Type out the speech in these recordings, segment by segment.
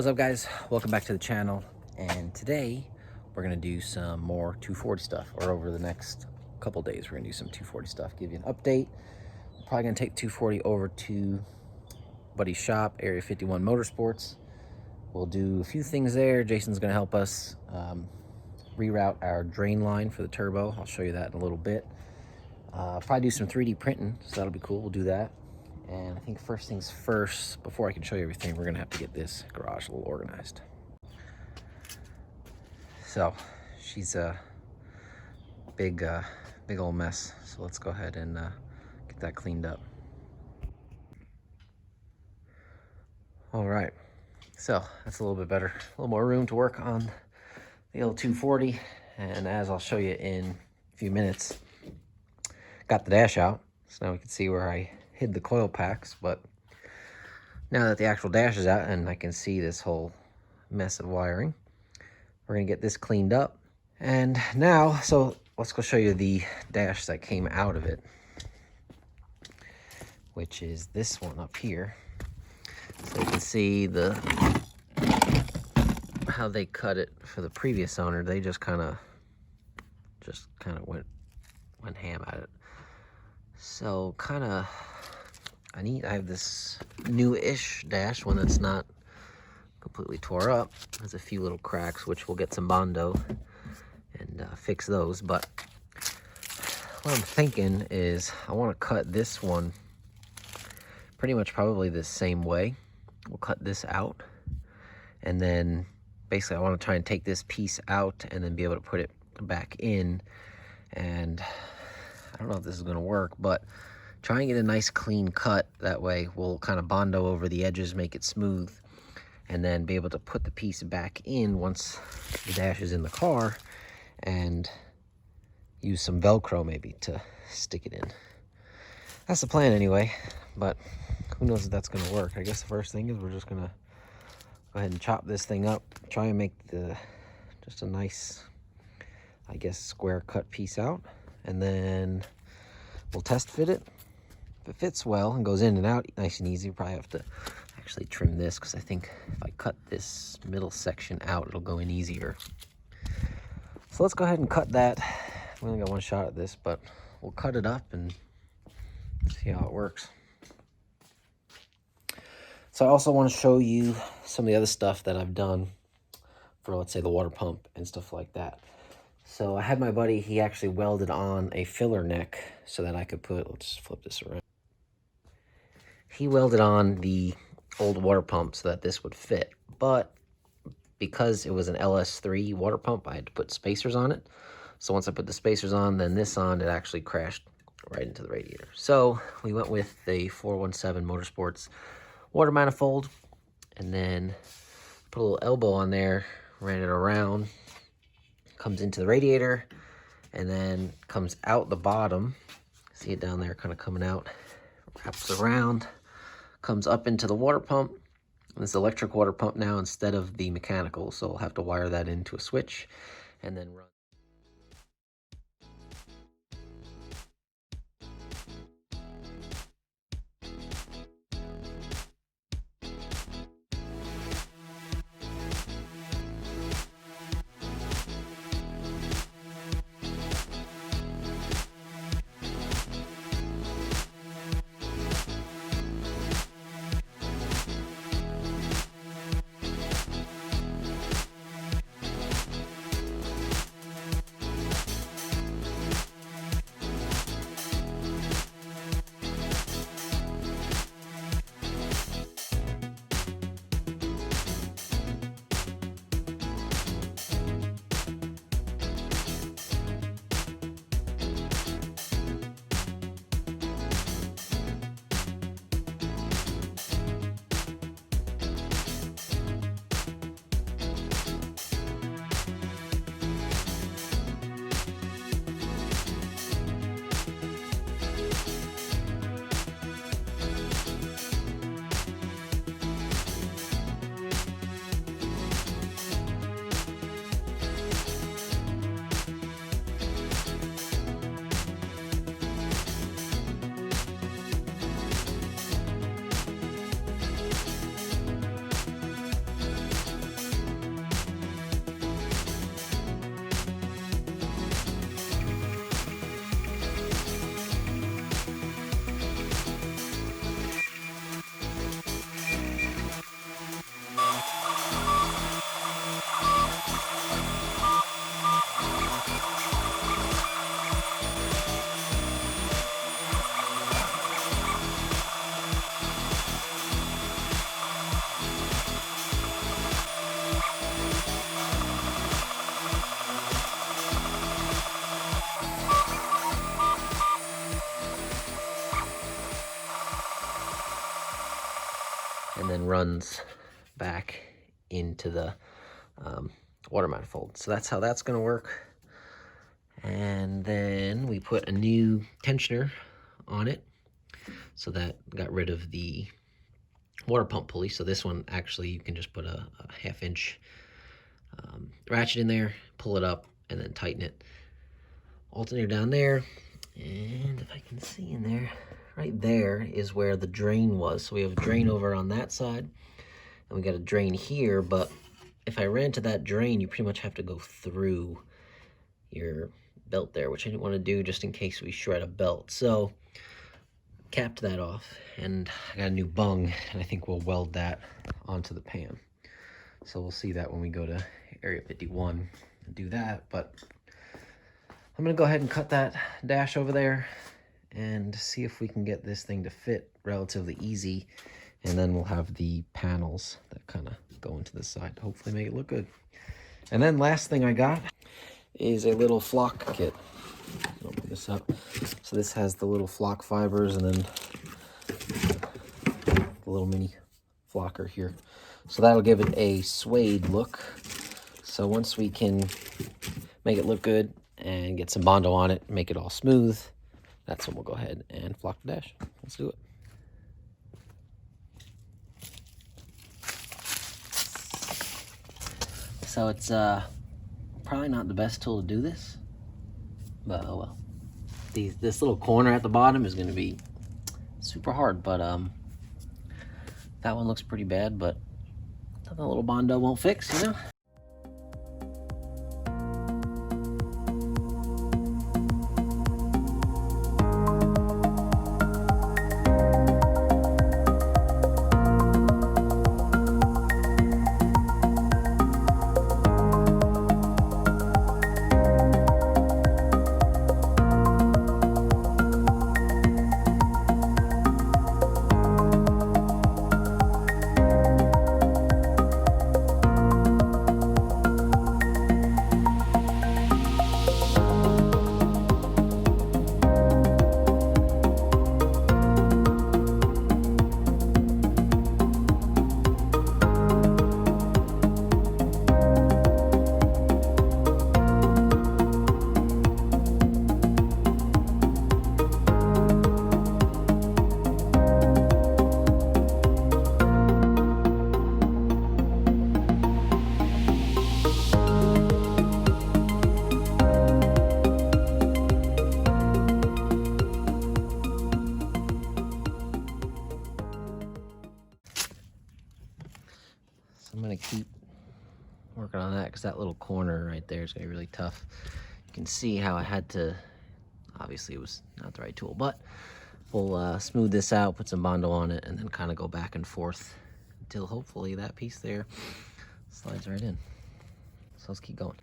What's up, guys? Welcome back to the channel, and today we're gonna do some more 240 stuff, or over the next couple days we're gonna do some 240 stuff, give you an update. Probably gonna take 240 over to buddy's shop, Area 51 Motorsports. We'll do a few things there. Jason's gonna help us reroute our drain line for the turbo. I'll show you that in a little bit. Probably do some 3D printing, so that'll be cool. We'll do that. And I think first things first, before I can show you everything, we're gonna have to get this garage a little organized. So she's a big old mess. So let's go ahead and get that cleaned up. All right, so that's a little bit better. A little more room to work on the L240. And as I'll show you in a few minutes, got the dash out. So now we can see where I hid the coil packs, but now that the actual dash is out and I can see this whole mess of wiring, we're gonna get this cleaned up. And now, so let's go show you the dash that came out of it, which is this one up here. So you can see how they cut it for the previous owner. They just kind of went ham at it. So I have this new-ish dash, one that's not completely tore up. There's a few little cracks, which we'll get some Bondo and fix those. But what I'm thinking is I want to cut this one pretty much probably the same way. We'll cut this out, and then basically I want to try and take this piece out and then be able to put it back in. And I don't know if this is going to work, but try and get a nice clean cut. That way we'll kind of Bondo over the edges, make it smooth, and then be able to put the piece back in once the dash is in the car, and use some Velcro maybe to stick it in. That's the plan anyway, but who knows if that's going to work. I guess the first thing is we're just going to go ahead and chop this thing up, try and make just a nice, I guess, square cut piece out, and then we'll test fit it. If it fits well and goes in and out nice and easy, we'll probably have to actually trim this, because I think if I cut this middle section out, it'll go in easier. So let's go ahead and cut that. We only got one shot at this, but we'll cut it up and see how it works. So I also want to show you some of the other stuff that I've done for, let's say, the water pump and stuff like that. So I had my buddy, he actually welded on a filler neck so that I could put, let's flip this around. He welded on the old water pump so that this would fit. But because it was an LS3 water pump, I had to put spacers on it. So once I put the spacers on, then this on, it actually crashed right into the radiator. So we went with the 417 Motorsports water manifold, and then put a little elbow on there, ran it around, comes into the radiator, and then comes out the bottom. See it down there kind of coming out, wraps around, comes up into the water pump. And this electric water pump now instead of the mechanical, so we'll have to wire that into a switch and then run. runs back into the water manifold. So that's how that's going to work. And then we put a new tensioner on it, so that got rid of the water pump pulley. So this one, actually, you can just put a half-inch ratchet in there, pull it up, and then tighten it. Alternator down there, and if I can see in there, right there is where the drain was. So we have a drain over on that side, and we got a drain here, but if I ran to that drain, you pretty much have to go through your belt there, which I didn't want to do just in case we shred a belt. So capped that off, and I got a new bung, and I think we'll weld that onto the pan. So we'll see that when we go to Area 51 and do that. But I'm gonna go ahead and cut that dash over there and see if we can get this thing to fit relatively easy, and then we'll have the panels that kind of go into the side to hopefully make it look good. And then last thing I got is a little flock kit. Open this up. So this has the little flock fibers and then the little mini flocker here. So that'll give it a suede look. So once we can make it look good and get some Bondo on it, make it all smooth, that's when we'll go ahead and flock the dash. Let's do it. So it's probably not the best tool to do this, but oh well. This little corner at the bottom is going to be super hard, but that one looks pretty bad, but nothing a little Bondo won't fix, you know? I'm gonna keep working on that because that little corner right there is gonna be really tough. You can see how I had to, obviously it was not the right tool, but we'll smooth this out, put some Bondo on it, and then kind of go back and forth until hopefully that piece there slides right in. So let's keep going.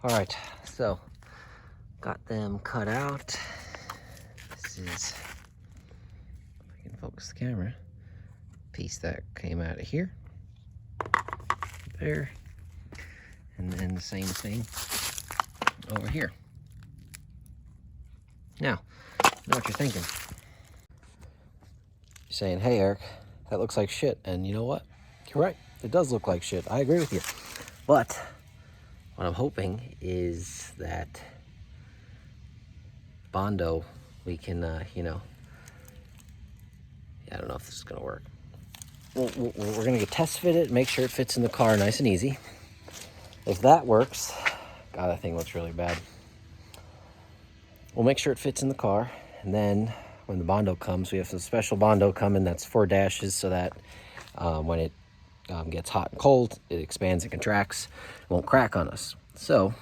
All right, so got them cut out. This is, if I can focus the camera, piece that came out of here. There, and then the same thing over here. Now, I know what you're thinking. You're saying, hey Eric, that looks like shit. And you know what? You're right, it does look like shit. I agree with you. But what I'm hoping is that Bondo, we can, you know, I don't know if this is gonna work. We're gonna get test fit it, make sure it fits in the car nice and easy. If that works, God, that thing looks really bad. We'll make sure it fits in the car, and then when the Bondo comes, we have some special Bondo coming that's 4 dashes so that when it gets hot and cold, it expands and contracts, it won't crack on us. So,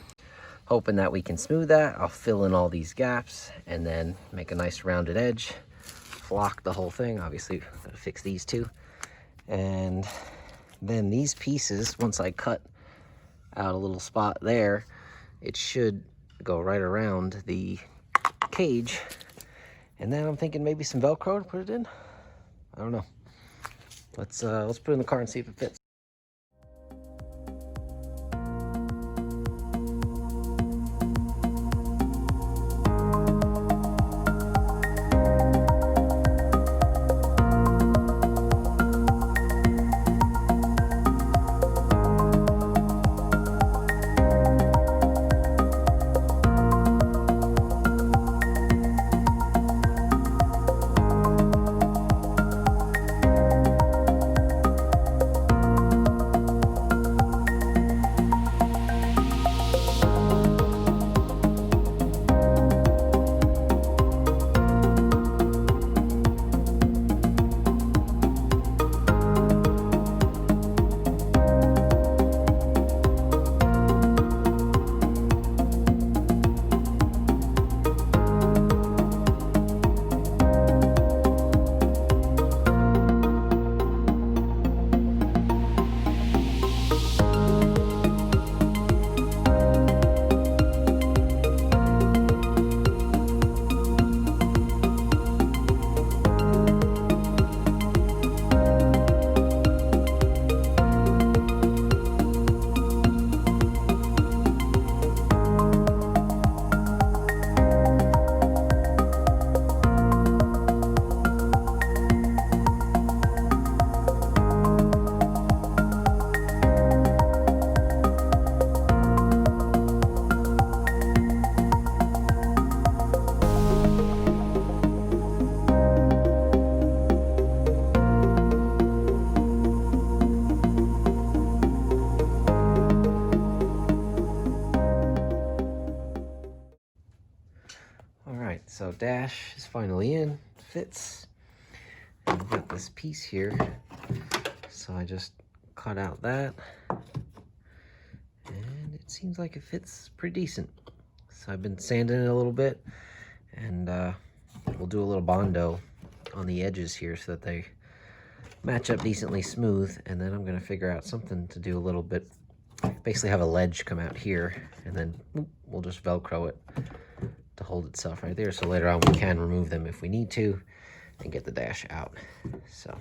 hoping that we can smooth that, I'll fill in all these gaps and then make a nice rounded edge, flock the whole thing. Obviously, gotta fix these too. And then these pieces, once I cut out a little spot there, it should go right around the cage. And then I'm thinking maybe some Velcro to put it in. I don't know. Let's put it in the car and see if it fits. So dash is finally in, fits. And I've got this piece here, so I just cut out that, and it seems like it fits pretty decent. So I've been sanding it a little bit, and we'll do a little Bondo on the edges here so that they match up decently smooth, and then I'm gonna figure out something to do a little bit, basically have a ledge come out here, and then we'll just Velcro it to hold itself right there, so later on we can remove them if we need to and get the dash out. So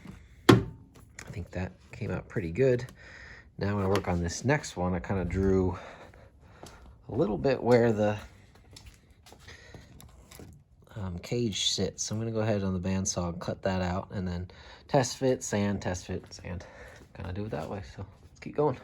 I think that came out pretty good. Now I'm gonna work on this next one. I kind of drew a little bit where the cage sits. So I'm gonna go ahead on the bandsaw and cut that out, and then test fit, sand, test fit, sand. Kind of do it that way, so let's keep going.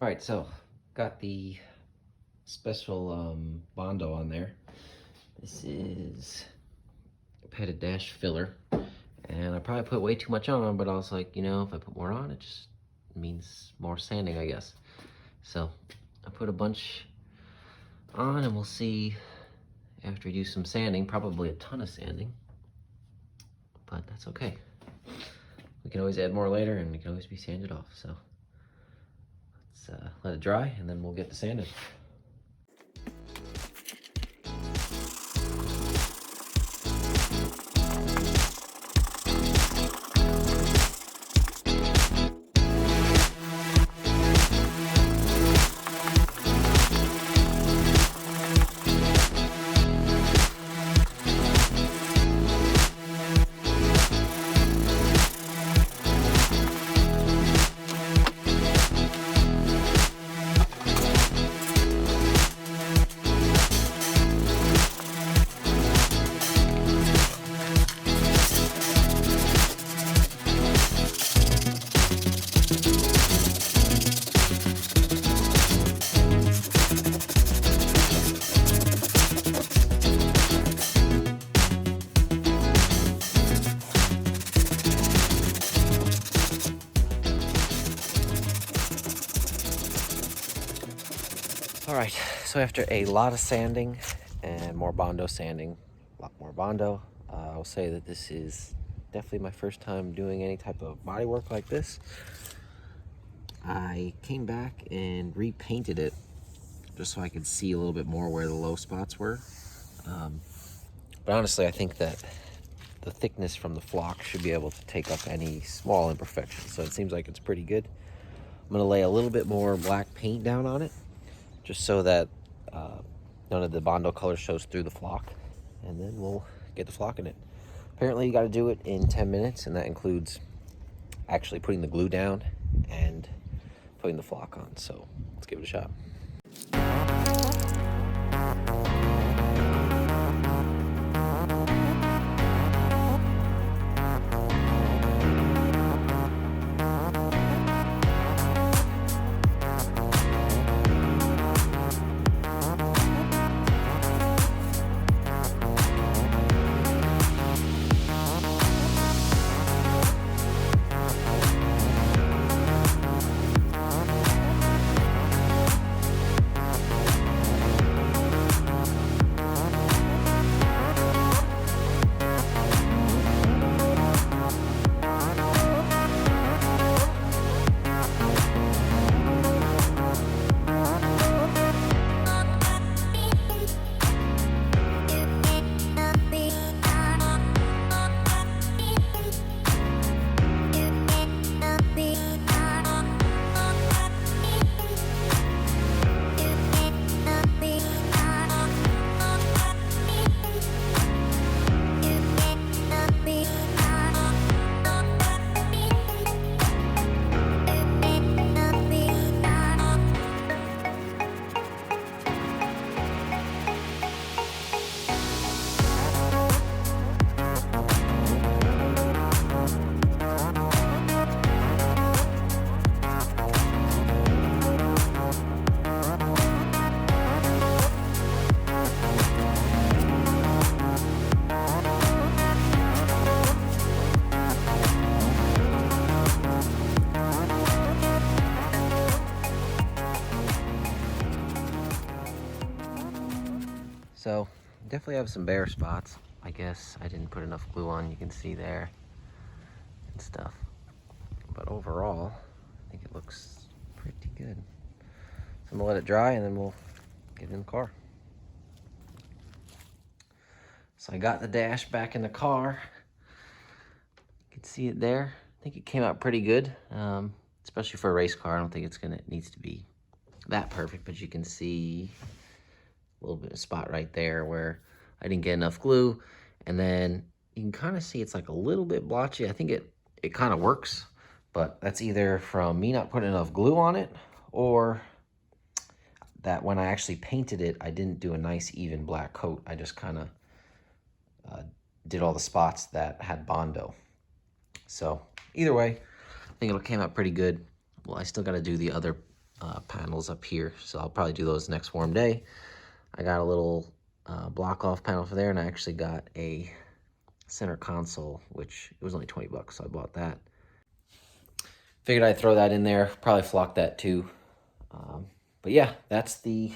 All right, so got the special Bondo on there. This is padded dash filler, and I probably put way too much on, but I was like, you know, if I put more on, it just means more sanding, I guess. So I put a bunch on, and we'll see after we do some sanding, probably a ton of sanding, but that's okay. We can always add more later, and it can always be sanded off. So let's let it dry, and then we'll get to sanding. All right, so after a lot of sanding and more Bondo sanding, a lot more Bondo. I'll say that this is definitely my first time doing any type of body work like this. I came back and repainted it just so I could see a little bit more where the low spots were. But honestly, I think that the thickness from the flock should be able to take up any small imperfections. So it seems like it's pretty good. I'm gonna lay a little bit more black paint down on it, just so that none of the Bondo color shows through the flock, and then we'll get the flock in it. Apparently you gotta do it in 10 minutes, and that includes actually putting the glue down and putting the flock on. So let's give it a shot. So definitely have some bare spots. I guess I didn't put enough glue on, you can see there and stuff. But overall, I think it looks pretty good. So I'm gonna let it dry and then we'll get in the car. So I got the dash back in the car. You can see it there. I think it came out pretty good, especially for a race car. I don't think it needs to be that perfect, but you can see a little bit of spot right there where I didn't get enough glue. And then you can kind of see it's like a little bit blotchy. I think it kind of works, but that's either from me not putting enough glue on it, or that when I actually painted it, I didn't do a nice even black coat. I just kind of did all the spots that had Bondo. So either way, I think it came out pretty good. Well, I still got to do the other panels up here, so I'll probably do those next warm day. I got a little block off panel for there, and I actually got a center console, which it was only 20 bucks, so I bought that. Figured I'd throw that in there, probably flock that too. But yeah, that's the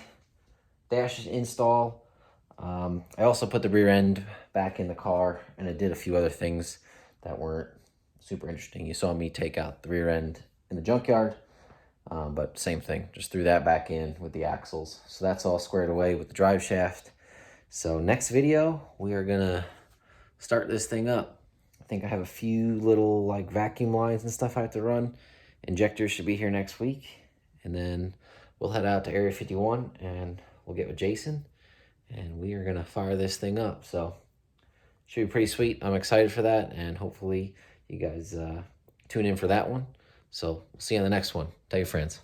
dash install. I also put the rear end back in the car, and I did a few other things that weren't super interesting. You saw me take out the rear end in the junkyard. But same thing, just threw that back in with the axles. So that's all squared away with the drive shaft. So next video, we are gonna start this thing up. I think I have a few little like vacuum lines and stuff I have to run. Injectors should be here next week. And then we'll head out to Area 51 and we'll get with Jason. And we are gonna fire this thing up. So should be pretty sweet. I'm excited for that. And hopefully you guys tune in for that one. So we'll see you on the next one. Tell your friends.